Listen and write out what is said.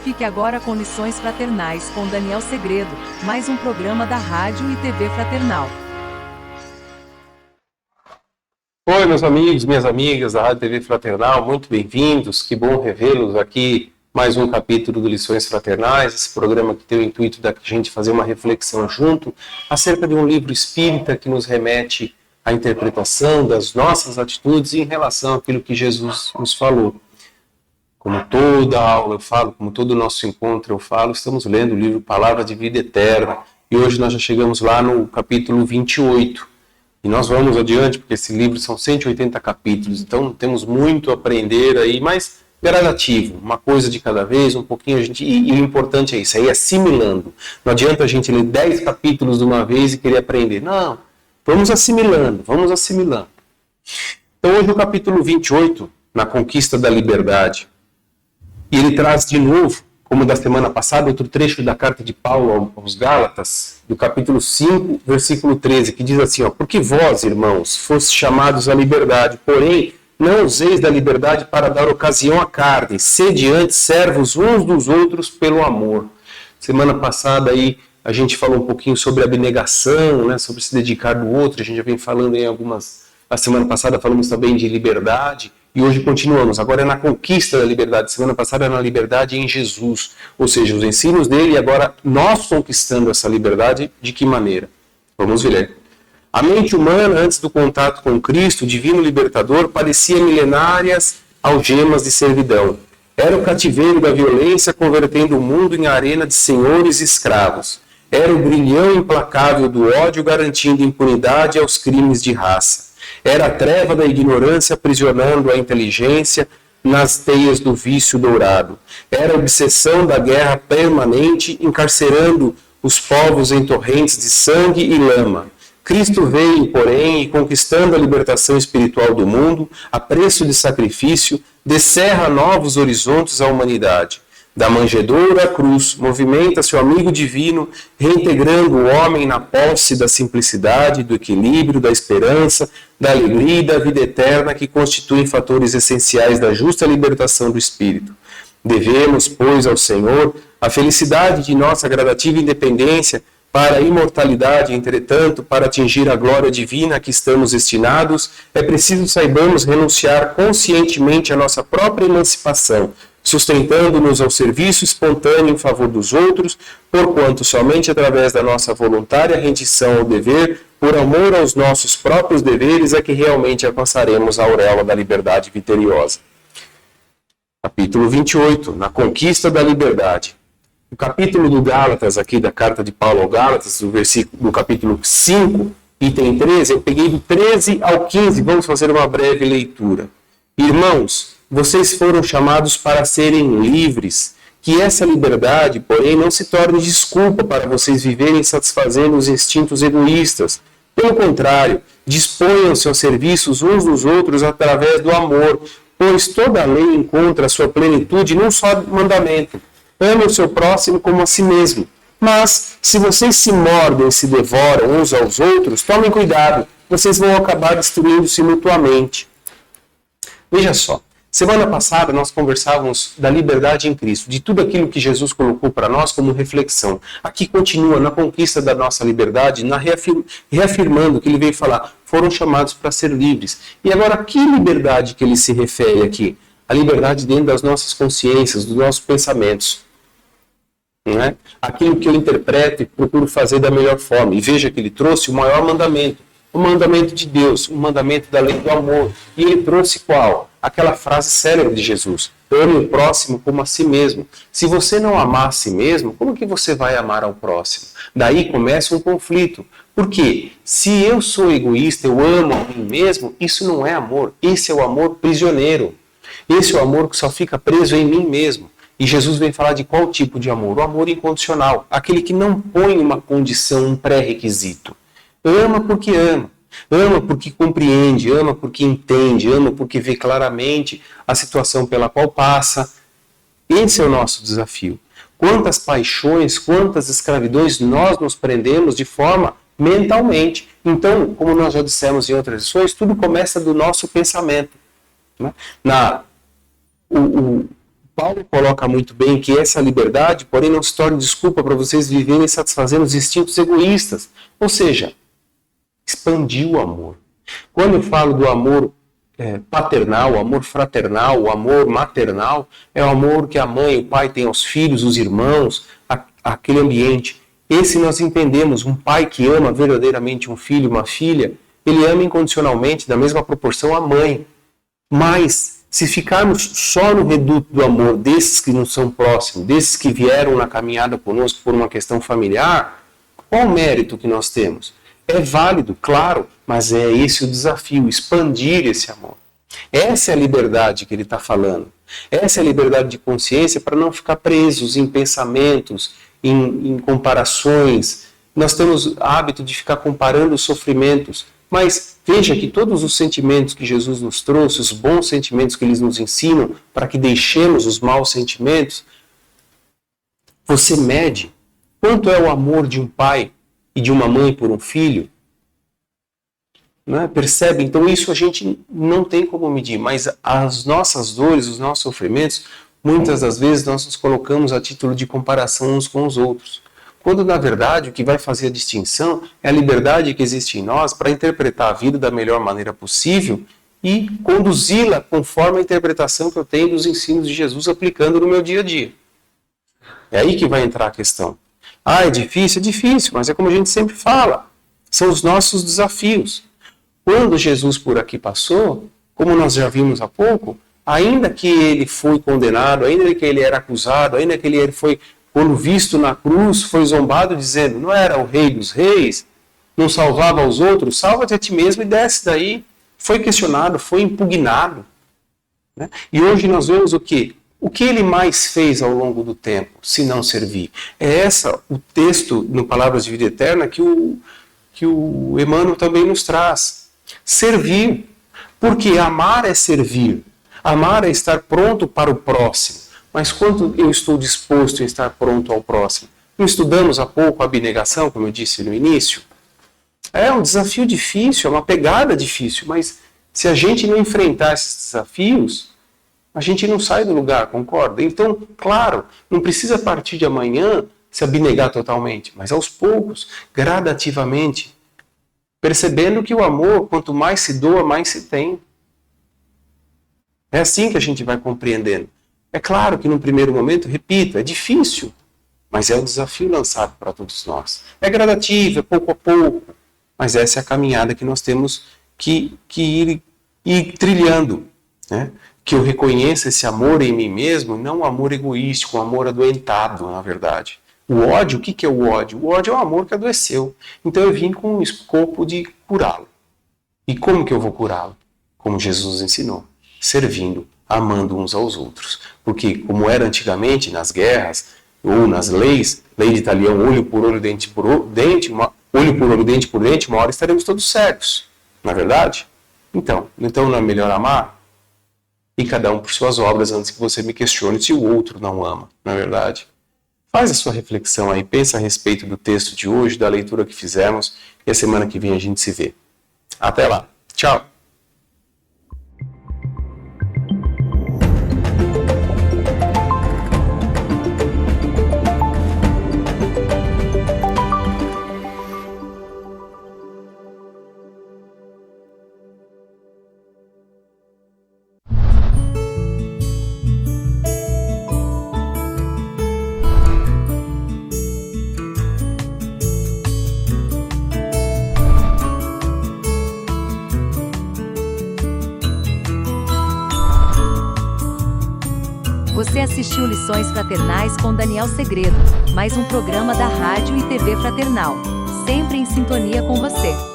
Fique agora com Lições Fraternais com Daniel Segredo, mais um programa da Rádio e TV Fraternal. Oi, meus amigos, minhas amigas da Rádio e TV Fraternal, muito bem-vindos, que bom revê-los aqui, mais um capítulo do Lições Fraternais, esse programa que tem o intuito da gente fazer uma reflexão junto acerca de um livro espírita que nos remete à interpretação das nossas atitudes em relação àquilo que Jesus nos falou. Como toda aula eu falo, como todo o nosso encontro eu falo, estamos lendo o livro Palavra de Vida Eterna, e hoje nós já chegamos lá no capítulo 28. E nós vamos adiante, porque esse livro são 180 capítulos, então temos muito a aprender aí, mas gradativo, uma coisa de cada vez, um pouquinho a gente... E o importante é isso, é ir assimilando. Não adianta a gente ler 10 capítulos de uma vez e querer aprender. Não, vamos assimilando, vamos assimilando. Então hoje o capítulo 28, na conquista da liberdade. E ele traz de novo, como da semana passada, outro trecho da carta de Paulo aos Gálatas, do capítulo 5, versículo 13, que diz assim, ó, porque vós, irmãos, fostes chamados à liberdade, porém, não useis da liberdade para dar ocasião à carne, sede antes servos uns dos outros pelo amor. Semana passada aí a gente falou um pouquinho sobre abnegação, né, sobre se dedicar do outro, a gente já vem falando em algumas... A semana passada falamos também de liberdade, e hoje continuamos. Agora é na conquista da liberdade. Semana passada é na liberdade em Jesus. Ou seja, os ensinos dele, e agora nós conquistando essa liberdade, de que maneira? Vamos ver. A mente humana, antes do contato com Cristo, o divino libertador, parecia milenárias algemas de servidão. Era o cativeiro da violência, convertendo o mundo em arena de senhores e escravos. Era o grilhão implacável do ódio, garantindo impunidade aos crimes de raça. Era a treva da ignorância aprisionando a inteligência nas teias do vício dourado. Era a obsessão da guerra permanente encarcerando os povos em torrentes de sangue e lama. Cristo veio, porém, e conquistando a libertação espiritual do mundo, a preço de sacrifício, descerra novos horizontes à humanidade. Da manjedoura à cruz, movimenta seu amigo divino, reintegrando o homem na posse da simplicidade, do equilíbrio, da esperança, da alegria e da vida eterna que constituem fatores essenciais da justa libertação do espírito. Devemos, pois, ao Senhor a felicidade de nossa gradativa independência para a imortalidade. Entretanto, para atingir a glória divina a que estamos destinados, é preciso saibamos renunciar conscientemente à nossa própria emancipação, sustentando-nos ao serviço espontâneo em favor dos outros, porquanto somente através da nossa voluntária rendição ao dever, por amor aos nossos próprios deveres, é que realmente alcançaremos a auréola da liberdade vitoriosa. Capítulo 28, na conquista da liberdade. O capítulo do Gálatas, aqui da carta de Paulo ao Gálatas, do capítulo 5, item 13, eu peguei do 13 ao 15, vamos fazer uma breve leitura. Irmãos, vocês foram chamados para serem livres, que essa liberdade, porém, não se torne desculpa para vocês viverem satisfazendo os instintos egoístas. Pelo contrário, disponham-se aos serviços uns dos outros através do amor, pois toda a lei encontra a sua plenitude num só mandamento. Ame o seu próximo como a si mesmo. Mas, se vocês se mordem e se devoram uns aos outros, tomem cuidado, vocês vão acabar destruindo-se mutuamente. Veja só. Semana passada nós conversávamos da liberdade em Cristo, de tudo aquilo que Jesus colocou para nós como reflexão. Aqui continua na conquista da nossa liberdade, reafirmando que ele veio falar, foram chamados para ser livres. E agora, que liberdade que ele se refere aqui? A liberdade dentro das nossas consciências, dos nossos pensamentos. Não é? Aquilo que eu interpreto e procuro fazer da melhor forma. E veja que ele trouxe o maior mandamento, o mandamento de Deus, o mandamento da lei do amor. E ele trouxe qual? Aquela frase célebre de Jesus, ame o próximo como a si mesmo. Se você não amar a si mesmo, como que você vai amar ao próximo? Daí começa um conflito. Por quê? Se eu sou egoísta, eu amo a mim mesmo, isso não é amor. Esse é o amor prisioneiro. Esse é o amor que só fica preso em mim mesmo. E Jesus vem falar de qual tipo de amor? O amor incondicional. Aquele que não põe uma condição, um pré-requisito. Ama porque ama. Ama porque compreende, ama porque entende, ama porque vê claramente a situação pela qual passa. Esse é o nosso desafio. Quantas paixões, quantas escravidões nós nos prendemos de forma mentalmente. Então, como nós já dissemos em outras lições, tudo começa do nosso pensamento. Né? Paulo coloca muito bem que essa liberdade, porém, não se torne desculpa para vocês viverem satisfazendo os instintos egoístas. Ou seja, expandir o amor. Quando eu falo do amor paternal, o amor fraternal, o amor maternal, é o amor que a mãe e o pai têm aos filhos, os irmãos, aquele ambiente. Esse nós entendemos, um pai que ama verdadeiramente um filho, uma filha, ele ama incondicionalmente, da mesma proporção, a mãe. Mas, se ficarmos só no reduto do amor desses que não são próximos, desses que vieram na caminhada conosco por uma questão familiar, qual o mérito que nós temos? É válido, claro, mas é esse o desafio, expandir esse amor. Essa é a liberdade que ele está falando. Essa é a liberdade de consciência para não ficar presos em pensamentos, em comparações. Nós temos hábito de ficar comparando os sofrimentos, mas veja que todos os sentimentos que Jesus nos trouxe, os bons sentimentos que eles nos ensinam, para que deixemos os maus sentimentos, você mede quanto é o amor de um pai e de uma mãe por um filho, né? Percebe? Então isso a gente não tem como medir, mas as nossas dores, os nossos sofrimentos, muitas das vezes nós nos colocamos a título de comparação uns com os outros. Quando na verdade o que vai fazer a distinção é a liberdade que existe em nós para interpretar a vida da melhor maneira possível e conduzi-la conforme a interpretação que eu tenho dos ensinos de Jesus aplicando no meu dia a dia. É aí que vai entrar a questão. É difícil, mas é como a gente sempre fala, são os nossos desafios. Quando Jesus por aqui passou, como nós já vimos há pouco, ainda que ele foi condenado, ainda que ele era acusado, ainda que ele foi, quando visto na cruz, foi zombado dizendo, não era o rei dos reis, não salvava os outros, salva-te a ti mesmo e desce daí. Foi questionado, foi impugnado. Né? E hoje nós vemos o quê? O que ele mais fez ao longo do tempo, se não servir? É o texto no Palavras de Vida Eterna que o Emmanuel também nos traz. Servir. Porque amar é servir. Amar é estar pronto para o próximo. Mas quanto eu estou disposto a estar pronto ao próximo? Não estudamos há pouco a abnegação, como eu disse no início? É um desafio difícil, é uma pegada difícil, mas se a gente não enfrentar esses desafios, a gente não sai do lugar, concorda? Então, claro, não precisa partir de amanhã se abnegar totalmente, mas aos poucos, gradativamente, percebendo que o amor, quanto mais se doa, mais se tem. É assim que a gente vai compreendendo. É claro que no primeiro momento, repito, é difícil, mas é o desafio lançado para todos nós. É gradativo, é pouco a pouco, mas essa é a caminhada que nós temos que ir trilhando, né? Que eu reconheça esse amor em mim mesmo, não um amor egoístico, um amor adoentado, na verdade. O ódio, o que é o ódio? O ódio é o amor que adoeceu. Então eu vim com o escopo de curá-lo. E como que eu vou curá-lo? Como Jesus ensinou, servindo, amando uns aos outros. Porque como era antigamente nas guerras ou nas leis, lei de Italião, olho por olho, dente por dente, olho por olho, dente por dente, uma hora estaremos todos cegos. Não é verdade? Então não é melhor amar? E cada um por suas obras, antes que você me questione se o outro não ama, não é verdade? Faz a sua reflexão aí, pensa a respeito do texto de hoje, da leitura que fizemos, e a semana que vem a gente se vê. Até lá. Tchau. Você assistiu Lições Fraternais com Daniel Segredo, mais um programa da Rádio e TV Fraternal, sempre em sintonia com você.